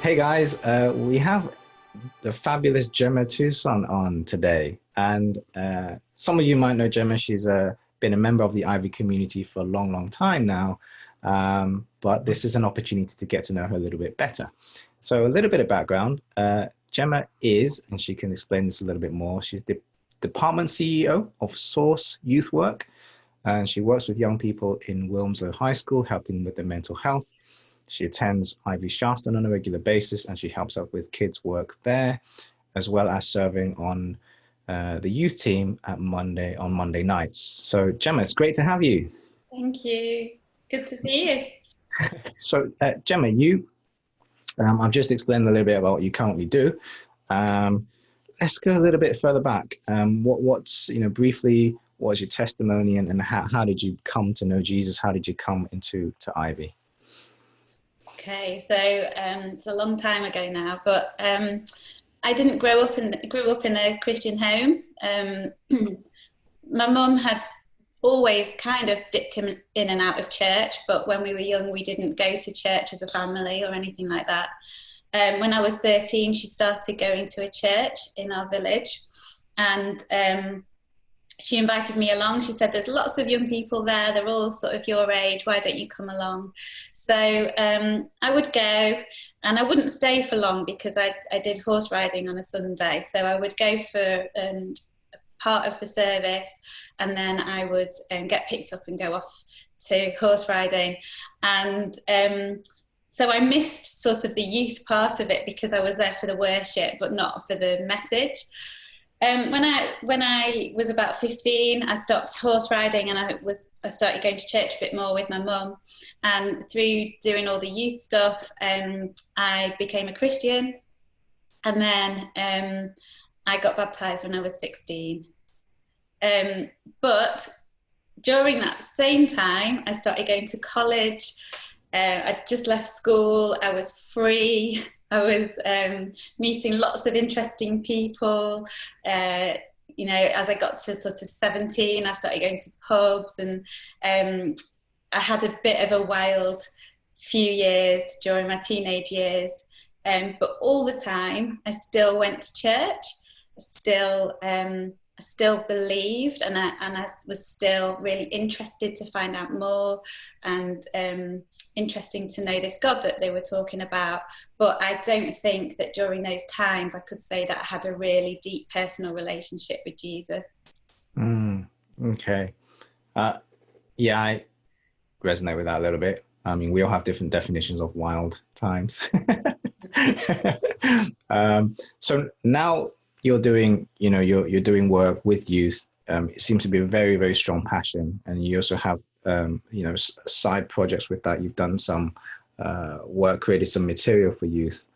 Hey guys, we have the fabulous Gemma Tuson on today. And some of you might know Gemma. She's been a member of the Ivy community for a long, long time now. But this is an opportunity to get to know her a little bit better. So a little bit of background. Gemma is, and she can explain this a little bit more, she's the department CEO of Source Youth Work. And she works with young people in Wilmslow High School, helping with their mental health. She attends Ivy Shaston on a regular basis, and she helps out with kids' work there, as well as serving on the youth team on Monday nights. So, Gemma, it's great to have you. Thank you. Good to see you. So, Gemma, I've just explained a little bit about what you currently do. Let's go a little bit further back. Briefly, what was your testimony, and how did you come to know Jesus? How did you come to Ivy? Okay, so it's a long time ago now, but I didn't grew up in a Christian home. My mum had always kind of dipped in and out of church, but when we were young, we didn't go to church as a family or anything like that. When I was 13, she started going to a church in our village, and she invited me along. She said, there's lots of young people there. They're all sort of your age. Why don't you come along? So I would go, and I wouldn't stay for long because I did horse riding on a Sunday. So I would go for part of the service, and then I would get picked up and go off to horse riding. And so I missed sort of the youth part of it because I was there for the worship, but not for the message. When I was about 15, I stopped horse riding, and I started going to church a bit more with my mum. And through doing all the youth stuff, I became a Christian. And then I got baptised when I was 16. But during that same time, I started going to college. I just left school. I was free. I was meeting lots of interesting people. As I got to sort of 17, I started going to pubs, and I had a bit of a wild few years during my teenage years. But all the time, I still went to church. I still believed, and I was still really interested to find out more, and interesting to know this God that they were talking about. But I don't think that during those times I could say that I had a really deep personal relationship with Jesus. Okay. Yeah, I resonate with that a little bit. I mean, we all have different definitions of wild times. So now you're doing, you're doing work with youth. It seems to be a very, very strong passion, and you also have, side projects with that. You've done some work, created some material for youth.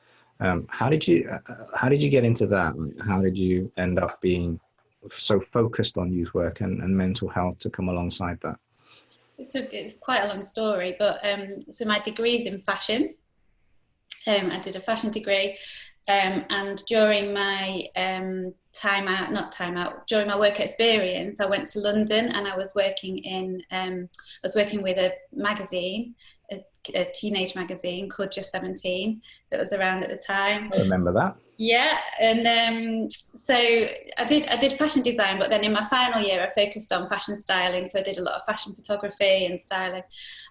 How did you get into that? How did you end up being so focused on youth work and mental health to come alongside that? It's quite a long story, but so my degree is in fashion. I did a fashion degree. And during my during my work experience, I went to London, and I was working with a magazine, a teenage magazine called Just 17 that was around at the time. I remember that. Yeah, and so I did fashion design, but then in my final year, I focused on fashion styling. So I did a lot of fashion photography and styling,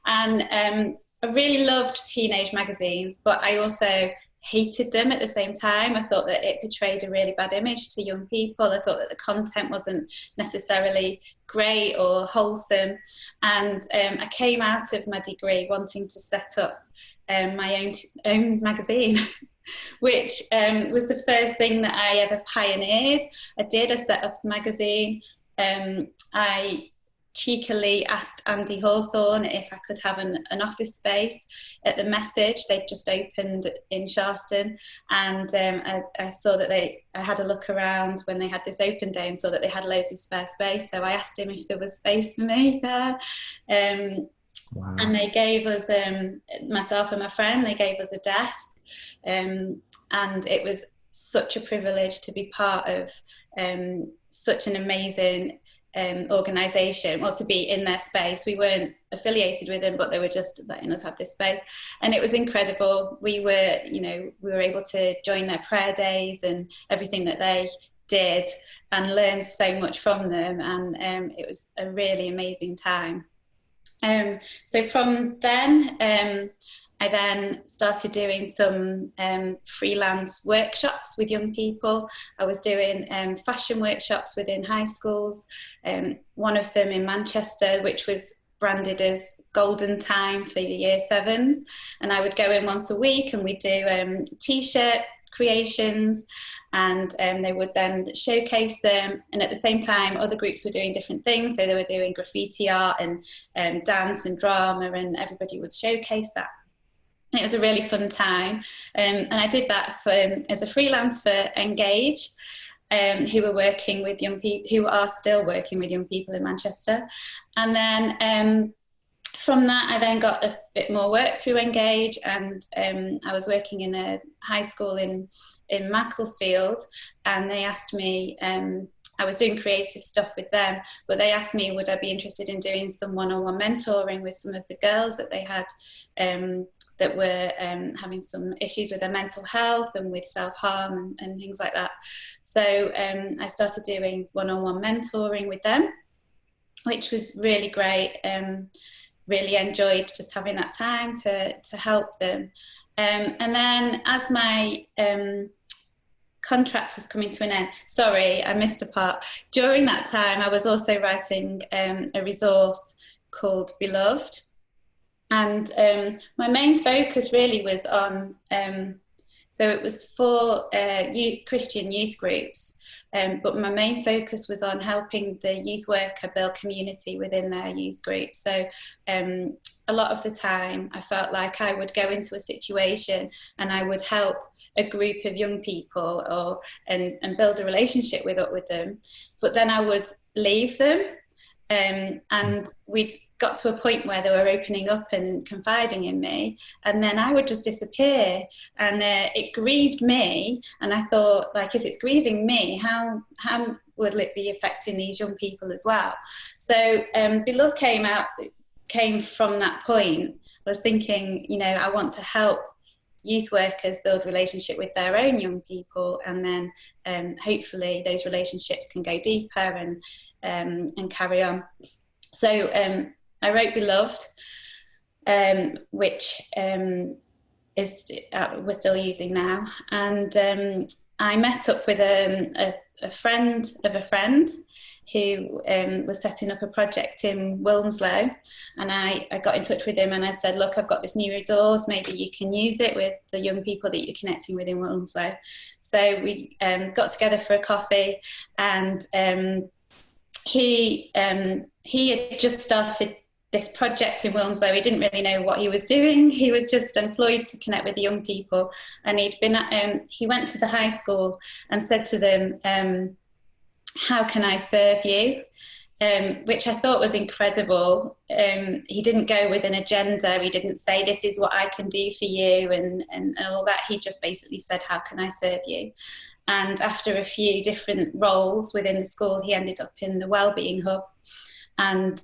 and I really loved teenage magazines, but I also hated them at the same time. I thought that it portrayed a really bad image to young people. I thought that the content wasn't necessarily great or wholesome. And I came out of my degree wanting to set up my own magazine, which was the first thing that I ever pioneered. I set up a magazine. I cheekily asked Andy Hawthorne if I could have an office space at the Message. They'd just opened in Sharston, and I saw that I had a look around when they had this open day and saw that they had loads of spare space. So I asked him if there was space for me there. Wow. And they gave us, myself and my friend, they gave us a desk. And it was such a privilege to be part of such an amazing organisation, or to be in their space. We weren't affiliated with them, but they were just letting us have this space, and it was incredible. We were, we were able to join their prayer days and everything that they did, and learn so much from them, and it was a really amazing time. So from then, I then started doing some freelance workshops with young people. I was doing fashion workshops within high schools, one of them in Manchester, which was branded as Golden Time for the year sevens. And I would go in once a week, and we'd do t-shirt creations, and they would then showcase them. And at the same time, other groups were doing different things. So they were doing graffiti art and dance and drama, and everybody would showcase that. And it was a really fun time. And I did that as a freelance for Engage, who were working with young people, who are still working with young people in Manchester. And then from that, I then got a bit more work through Engage, and I was working in a high school in Macclesfield, and they asked me, I was doing creative stuff with them, but they asked me would I be interested in doing some one-on-one mentoring with some of the girls that they had that were having some issues with their mental health and with self-harm and things like that. So I started doing one-on-one mentoring with them, which was really great. Really enjoyed just having that time to help them. And then as my contract was coming to an end, sorry, I missed a part. During that time, I was also writing a resource called Beloved. And my main focus really was on, so it was for Christian youth groups, but my main focus was on helping the youth worker build community within their youth group. So a lot of the time I felt like I would go into a situation and I would help a group of young people and build a relationship with them, but then I would leave them. And we'd got to a point where they were opening up and confiding in me, and then I would just disappear, and it grieved me. And I thought, like, if it's grieving me, how would it be affecting these young people as well? So Beloved came from that point. I was thinking, I want to help youth workers build relationship with their own young people, and then hopefully those relationships can go deeper and carry on. So I wrote Beloved, which we're still using now. And I met up with a friend of a friend who was setting up a project in Wilmslow, and I got in touch with him and I said, look, I've got this new resource, maybe you can use it with the young people that you're connecting with in Wilmslow. So we got together for a coffee, and he had just started this project in Wilmslow. He didn't really know what he was doing. He was just employed to connect with the young people, and he went to the high school and said to them, how can I serve you? Which I thought was incredible. He didn't go with an agenda. He didn't say, this is what I can do for you and all that. He just basically said, how can I serve you? And after a few different roles within the school, he ended up in the Wellbeing Hub, and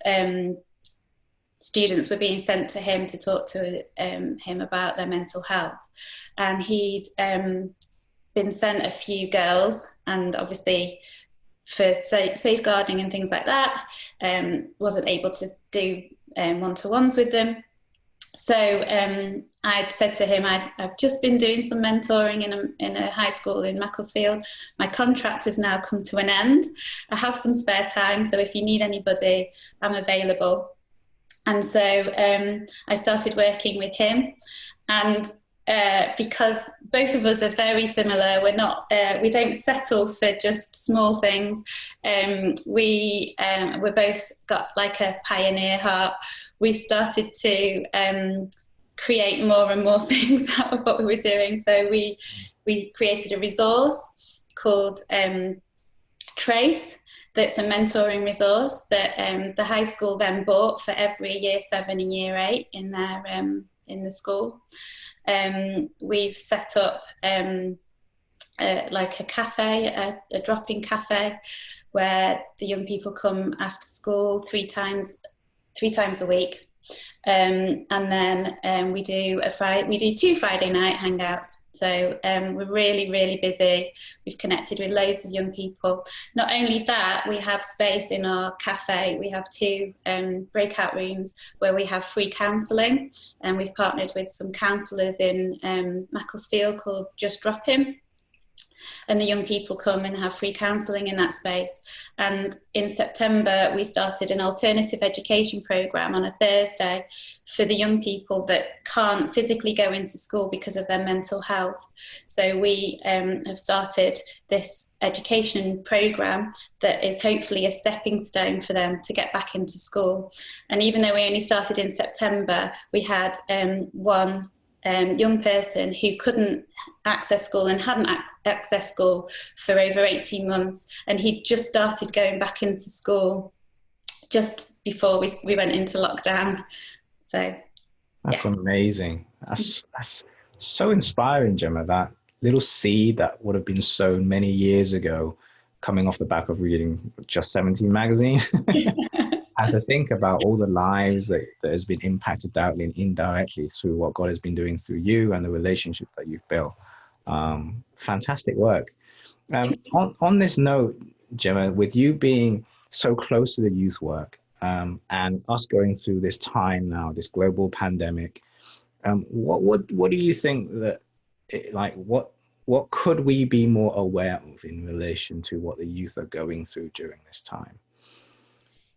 students were being sent to him to talk to him about their mental health. And he'd been sent a few girls, and obviously for safeguarding and things like that, wasn't able to do one-to-ones with them. So I'd said to him, I've just been doing some mentoring in a high school in Macclesfield. My contract has now come to an end. I have some spare time, so if you need anybody, I'm available. And so I started working with him, and because both of us are very similar, we don't settle for just small things. We're both got like a pioneer heart. We started to create more and more things out of what we were doing. So we created a resource called Trace. That's a mentoring resource that the high school then bought for every year 7 and year 8 in their in the school. We've set up like a cafe, a drop-in cafe, where the young people come after school three times a week. And then we do two Friday night hangouts. So we're really, really busy. We've connected with loads of young people. Not only that, we have space in our cafe. We have two breakout rooms where we have free counselling, and we've partnered with some counsellors in Macclesfield called Just Drop Him. And the young people come and have free counselling in that space. And in September, we started an alternative education programme on a Thursday for the young people that can't physically go into school because of their mental health. So we have started this education programme that is hopefully a stepping stone for them to get back into school. And even though we only started in September, we had one young person who couldn't access school and hadn't accessed school for over 18 months, and he just started going back into school just before we went into lockdown. So that's amazing. That's so inspiring, Gemma. That little seed that would have been sown many years ago, coming off the back of reading Just 17 magazine. And to think about all the lives that has been impacted directly and indirectly through what God has been doing through you and the relationship that you've built. Fantastic work. On this note, Gemma, with you being so close to the youth work and us going through this time now, this global pandemic, what do you think that, what could we be more aware of in relation to what the youth are going through during this time?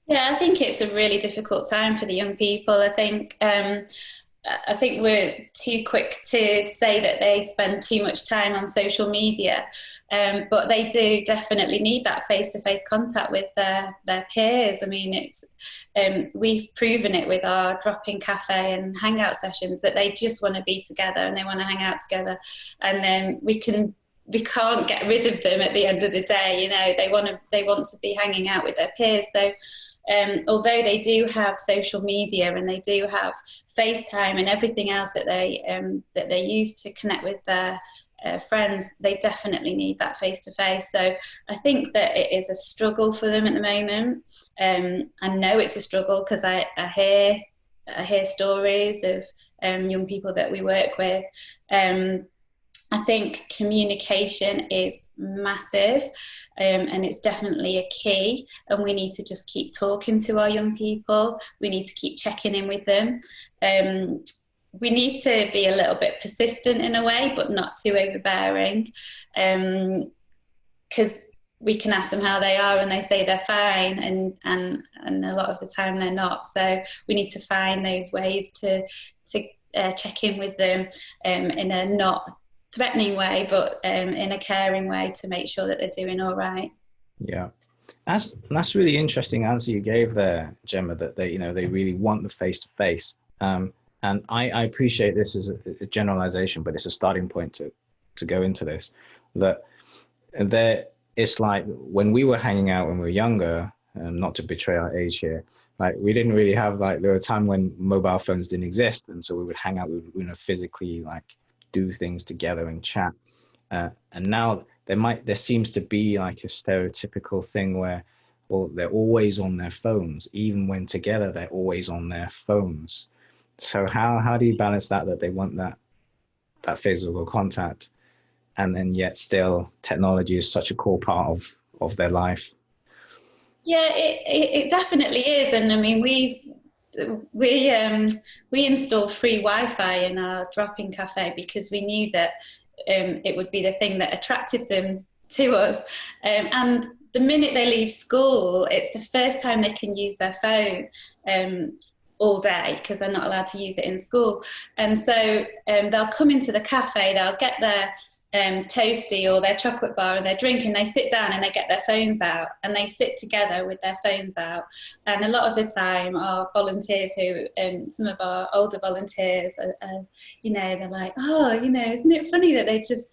Yeah, I think it's a really difficult time for the young people. I think we're too quick to say that they spend too much time on social media, but they do definitely need that face-to-face contact with their peers. I mean, we've proven it with our drop-in cafe and hangout sessions that they just want to be together and they want to hang out together, and then we can't get rid of them at the end of the day. You know, they want to be hanging out with their peers. So although they do have social media and they do have FaceTime and everything else that they use to connect with their friends, they definitely need that face-to-face. So I think that it is a struggle for them at the moment. I know it's a struggle because I hear stories of young people that we work with. I think communication is massive, and it's definitely a key, and we need to just keep talking to our young people. We need to keep checking in with them. We need to be a little bit persistent in a way, but not too overbearing, because we can ask them how they are and they say they're fine, and a lot of the time they're not. So we need to find those ways to check in with them in a not threatening way, but in a caring way, to make sure that they're doing all right. Yeah, that's really interesting answer you gave there, Gemma, that they really want the face-to-face, and I appreciate this as a generalization, but it's a starting point to go into this, that it's like when we were hanging out when we were younger, not to betray our age here, like we didn't really have, like, there were a time when mobile phones didn't exist, and so we would hang out, physically, like, do things together and chat, and now there seems to be like a stereotypical thing where, well, they're always on their phones. Even when together, they're always on their phones. So how do you balance that they want that physical contact, and then yet still technology is such a core part of their life? Yeah, it definitely is. And I mean, we installed free Wi-Fi in our drop-in cafe because we knew that it would be the thing that attracted them to us. And the minute they leave school, it's the first time they can use their phone all day, because they're not allowed to use it in school. And so they'll come into the cafe, they'll get their toasty or their chocolate bar and their drink, and they sit down and they get their phones out and they sit together with their phones out. And a lot of the time our volunteers some of our older volunteers are they're like, oh, isn't it funny that they just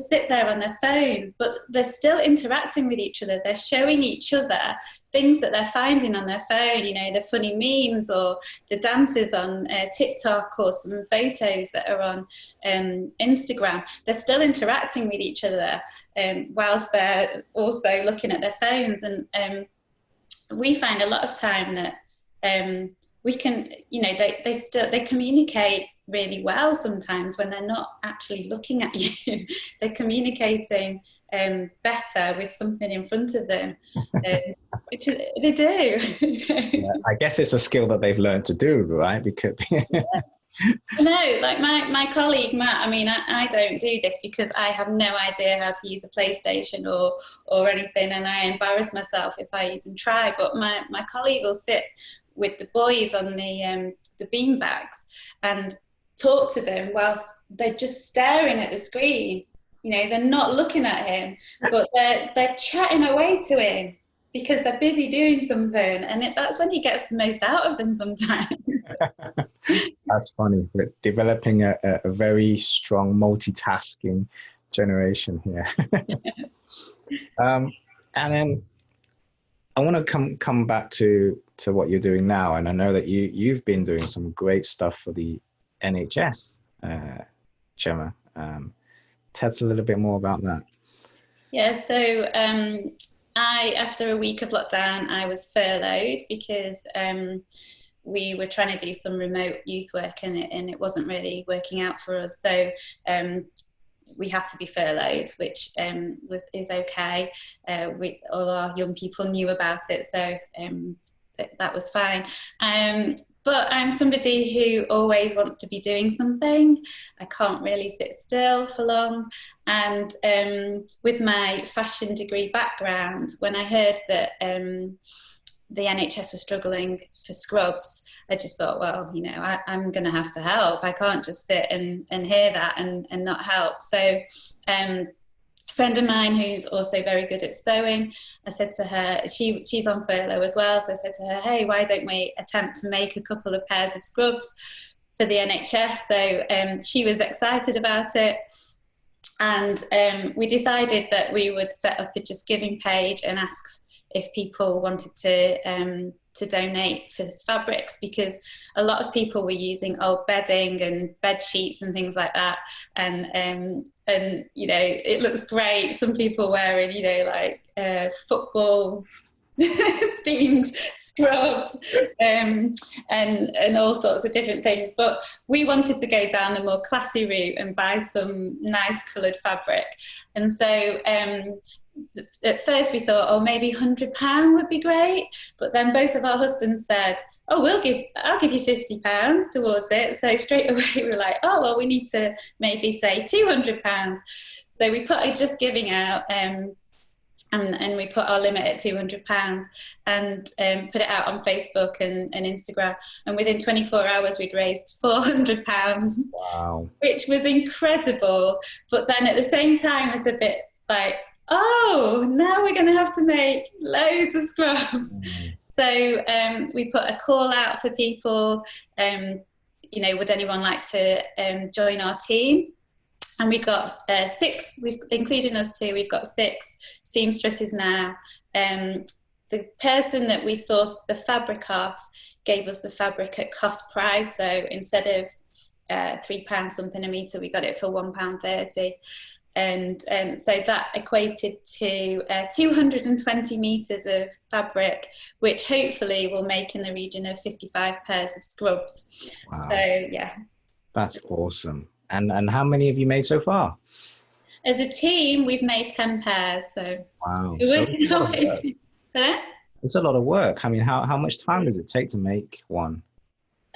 sit there on their phones, but they're still interacting with each other. They're showing each other things that they're finding on their phone, you know, the funny memes or the dances on TikTok, or some photos that are on Instagram. They're still interacting with each other whilst they're also looking at their phones. And we find a lot of time that we can, you know, they communicate really well sometimes when they're not actually looking at you. They're communicating better with something in front of them, which they do. Yeah, I guess it's a skill that they've learned to do, right? Because No, like my colleague Matt, I mean, I don't do this because I have no idea how to use a PlayStation or anything, and I embarrass myself if I even try. But my colleague will sit with the boys on the beanbags and talk to them whilst they're just staring at the screen. You know, they're not looking at him, but they're chatting away to him because they're busy doing something, and that's when he gets the most out of them sometimes. That's funny. We're developing a very strong multitasking generation here. And then I want to come back to what you're doing now, and I know that you've been doing some great stuff for the NHS, Gemma. Tell us a little bit more about that. Yeah, so after a week of lockdown, I was furloughed because we were trying to do some remote youth work, and it wasn't really working out for us. So we had to be furloughed, which is okay. All our young people knew about it, so that was fine. But I'm somebody who always wants to be doing something. I can't really sit still for long. And with my fashion degree background, when I heard that the NHS was struggling for scrubs, I just thought, well, you know, I'm going to have to help. I can't just sit and hear that and not help. So a friend of mine who's also very good at sewing, I said to her, she's on furlough as well, so I said to her, hey, why don't we attempt to make a couple of pairs of scrubs for the NHS? So she was excited about it, and we decided that we would set up a Just Giving page and ask if people wanted to donate for fabrics, because a lot of people were using old bedding and bed sheets and things like that, and you know, it looks great. Some people wearing, you know, like football themed scrubs and all sorts of different things, but we wanted to go down the more classy route and buy some nice coloured fabric. And so at first we thought, oh, maybe £100 would be great, but then both of our husbands said, oh, I'll give you £50 towards it. So straight away we were like, oh, well, we need to maybe say £200. So we put a Just Giving out, and we put our limit at £200, and put it out on Facebook and Instagram. And within 24 hours, we'd raised £400. Wow. Which was incredible. But then at the same time, it was a bit like, oh, now we're going to have to make loads of scrubs. So we put a call out for people, you know, would anyone like to join our team? And we got 6, including us two, we've got 6 seamstresses now. The person that we sourced the fabric off gave us the fabric at cost price. So instead of £3 something a metre, we got it for £1.30. And so that equated to 220 metres of fabric, which hopefully will make in the region of 55 pairs of scrubs. Wow. So, yeah. That's awesome. And how many have you made so far? As a team, we've made 10 pairs. So wow, it's a lot of work. I mean, how much time does it take to make one?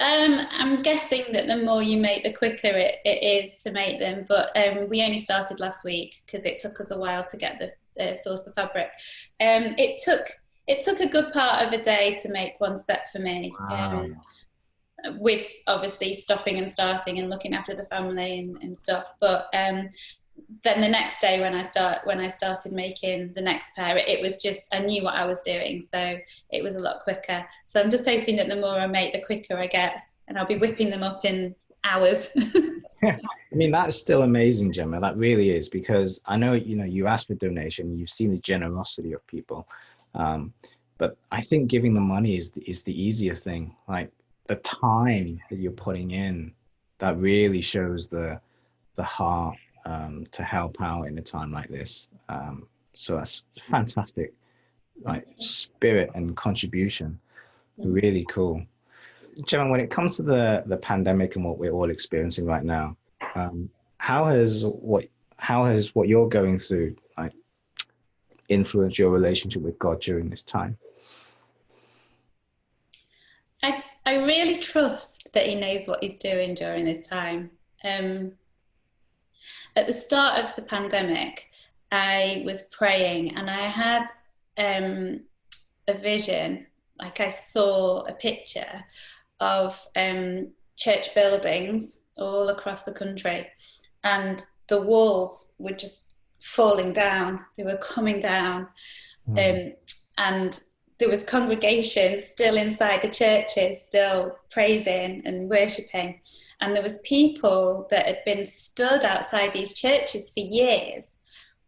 I'm guessing that the more you make, the quicker it is to make them. But we only started last week because it took us a while to get the source the fabric. It took a good part of a day to make one set for me. Wow. With obviously stopping and starting and looking after the family and stuff. But then the next day when I started making the next pair, it was just, I knew what I was doing, so it was a lot quicker. So I'm just hoping that the more I make, the quicker I get, and I'll be whipping them up in hours. I mean, that's still amazing, Gemma. That really is, because I know, you know, you asked for donation, you've seen the generosity of people. But I think giving the money is the easier thing. Like the time that you're putting in, that really shows the heart to help out in a time like this. So that's fantastic, like spirit and contribution. Really cool. Gemma, when it comes to the pandemic and what we're all experiencing right now, um, how has what how has what you're going through like influenced your relationship with God during this time? I really trust that he knows what he's doing during this time. At the start of the pandemic, I was praying and I had a vision, like I saw a picture of church buildings all across the country, and the walls were just falling down. They were coming down, and there was congregation still inside the churches, still praising and worshipping, and there was people that had been stood outside these churches for years,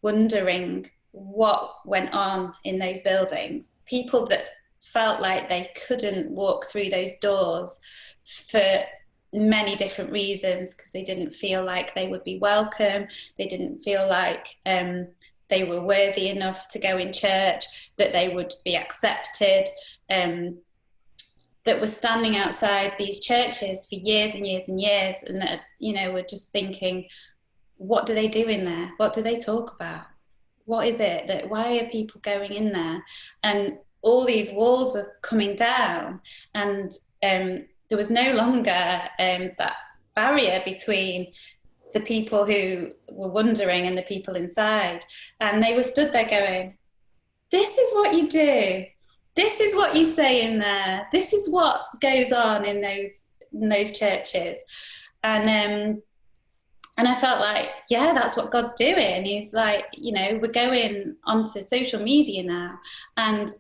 wondering what went on in those buildings. People that felt like they couldn't walk through those doors for many different reasons, because they didn't feel like they would be welcome, they didn't feel like they were worthy enough to go in church, that they would be accepted, that were standing outside these churches for years and years and years, and that, you know, were just thinking, what do they do in there? What do they talk about? What is it that, why are people going in there? And all these walls were coming down, and there was no longer that barrier between the people who were wondering and the people inside. And they were stood there going, this is what you do. This is what you say in there. This is what goes on in those churches. And I felt like, yeah, that's what God's doing. He's like, you know, we're going onto social media now, and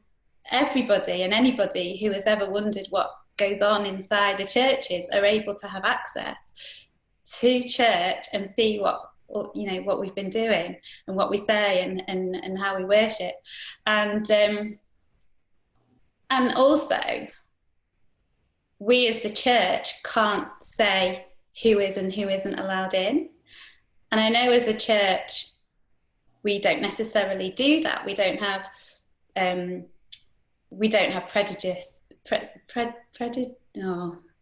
everybody and anybody who has ever wondered what goes on inside the churches are able to have access to church and see what, you know, what we've been doing and what we say and how we worship. And also, we as the church can't say who is and who isn't allowed in. And I know as a church, we don't necessarily do that. We don't have prejudice.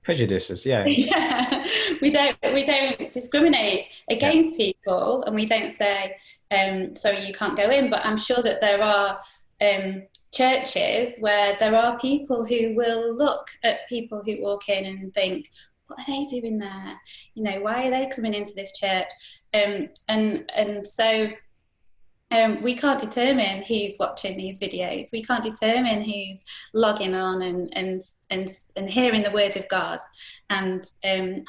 Prejudices, yeah. Yeah, we don't discriminate against people, and we don't say, sorry, you can't go in. But I'm sure that there are churches where there are people who will look at people who walk in and think, what are they doing there? You know, why are they coming into this church? And so we can't determine who's watching these videos. We can't determine who's logging on and hearing the word of God and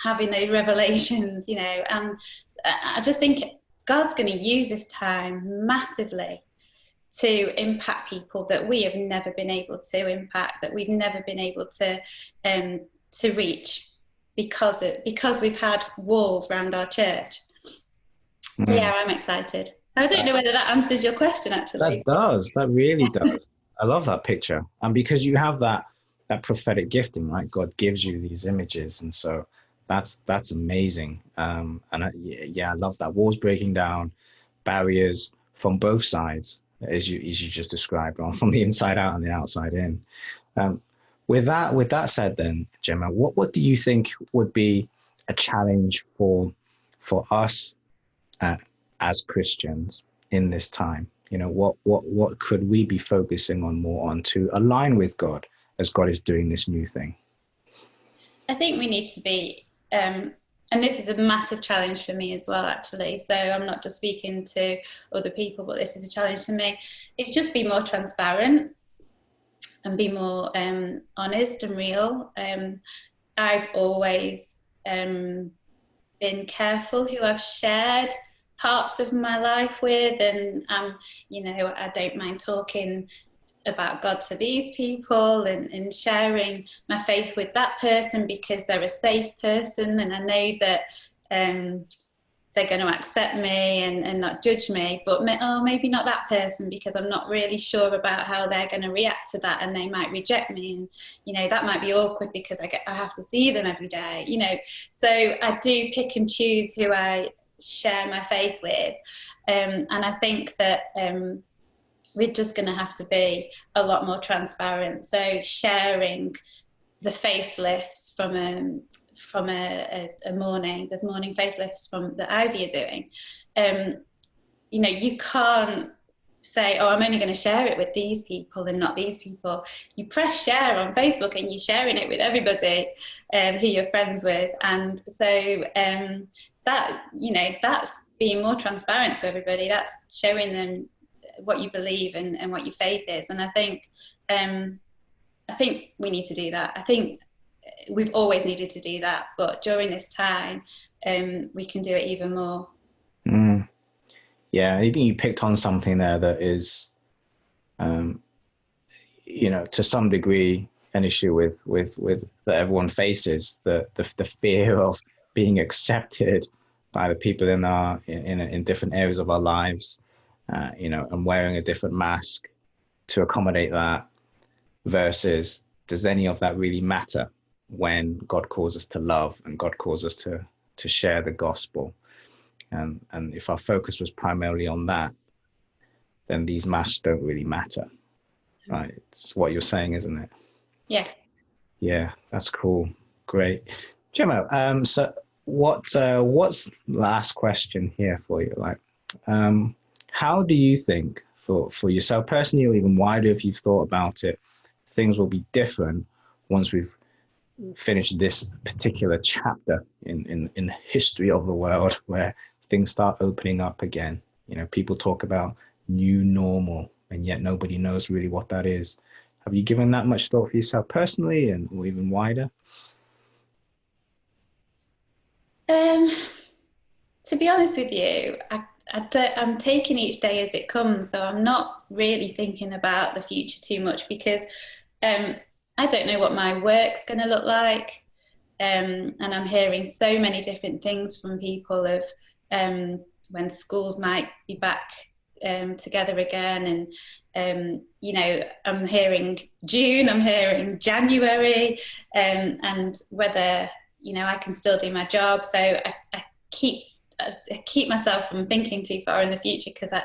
having those revelations, you know. And I just think God's going to use this time massively to impact people that we have never been able to impact, that we've never been able to reach, because we've had walls around our church. So yeah, I'm excited. I don't know whether that answers your question, actually. That really does. I love that picture. And because you have that prophetic gifting, right? God gives you these images. And so that's amazing. I love that. Walls breaking down, barriers from both sides, as you just described, from the inside out and the outside in. With that said then, Gemma, what do you think would be a challenge for us as Christians in this time? You know, what could we be focusing on more on to align with God as God is doing this new thing? I think we need to be, and this is a massive challenge for me as well, actually. So I'm not just speaking to other people, but this is a challenge to me. It's just be more transparent and be more honest and real. I've always been careful who I've shared parts of my life with, and you know, I don't mind talking about God to these people and sharing my faith with that person because they're a safe person, and I know that they're going to accept me and not judge me, but maybe not that person, because I'm not really sure about how they're going to react to that, and they might reject me, and you know, that might be awkward because I have to see them every day, you know. So I do pick and choose who I share my faith with, and I think that we're just going to have to be a lot more transparent. So sharing the faith lifts from a morning, the morning faith lifts from that Ivy are doing. You know, you can't say, oh, I'm only going to share it with these people and not these people. You press share on Facebook and you're sharing it with everybody who you're friends with. And so that, you know, that's being more transparent to everybody. That's showing them what you believe and what your faith is. And I think we need to do that. I think we've always needed to do that, but during this time, we can do it even more. Yeah, I think you picked on something there that is, you know, to some degree, an issue with that everyone faces, the fear of being accepted by the people in different areas of our lives, you know, and wearing a different mask to accommodate that, versus does any of that really matter when God calls us to love and God calls us to share the gospel? And if our focus was primarily on that, then these masks don't really matter, right? It's what you're saying, isn't it? Yeah. Yeah, that's cool. Great. Gemma, so what's last question here for you? Like, how do you think for yourself personally, or even wider, if you've thought about it, things will be different once we've finished this particular chapter in the history of the world, where things start opening up again? You know, people talk about new normal, and yet nobody knows really what that is. Have you given that much thought for yourself personally, and or even wider? To be honest with you, I'm taking each day as it comes, so I'm not really thinking about the future too much, because I don't know what my work's going to look like, and I'm hearing so many different things from people of when schools might be back together again, and you know, I'm hearing June, I'm hearing January, and whether, you know, I can still do my job. So I keep myself from thinking too far in the future, because I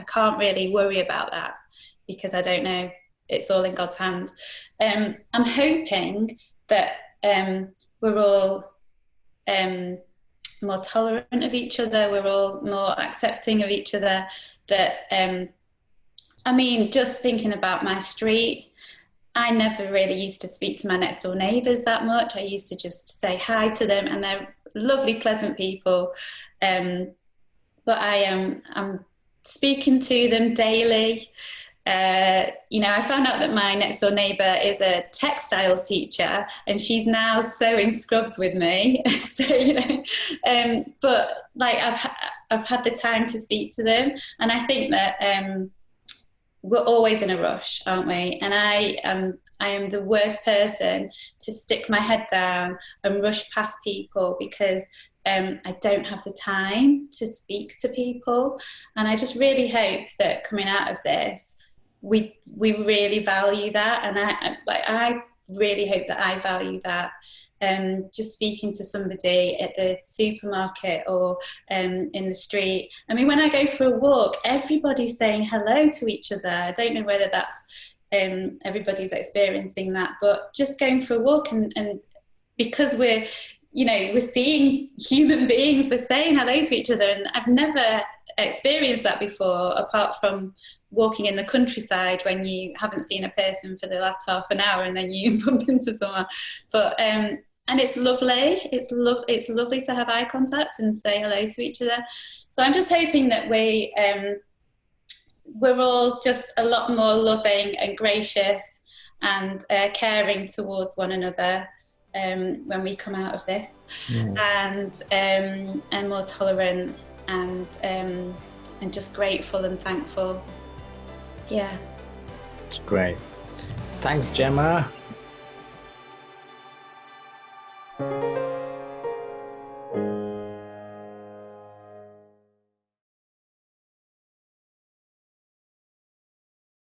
can't really worry about that, because I don't know. It's all in God's hands. I'm hoping that we're all more tolerant of each other. We're all more accepting of each other. That I mean, just thinking about my street, I never really used to speak to my next door neighbours that much. I used to just say hi to them, and they're lovely, pleasant people. But I'm speaking to them daily. You know, I found out that my next door neighbour is a textiles teacher, and she's now sewing scrubs with me. So, you know, but like I've had the time to speak to them, and I think that we're always in a rush, aren't we? And I am the worst person to stick my head down and rush past people, because I don't have the time to speak to people. And I just really hope that coming out of this, we really value that. And I really hope that I value that. Just speaking to somebody at the supermarket or in the street. I mean, when I go for a walk, everybody's saying hello to each other. I don't know whether that's everybody's experiencing that, but just going for a walk, and because we're seeing human beings, we're saying hello to each other, and I've never experienced that before, apart from walking in the countryside when you haven't seen a person for the last half an hour and then you bump into someone. But and it's lovely. It's lovely to have eye contact and say hello to each other. So I'm just hoping that we're all just a lot more loving and gracious and caring towards one another when we come out of this, and more tolerant and just grateful and thankful. Yeah, it's great. Thanks, Gemma.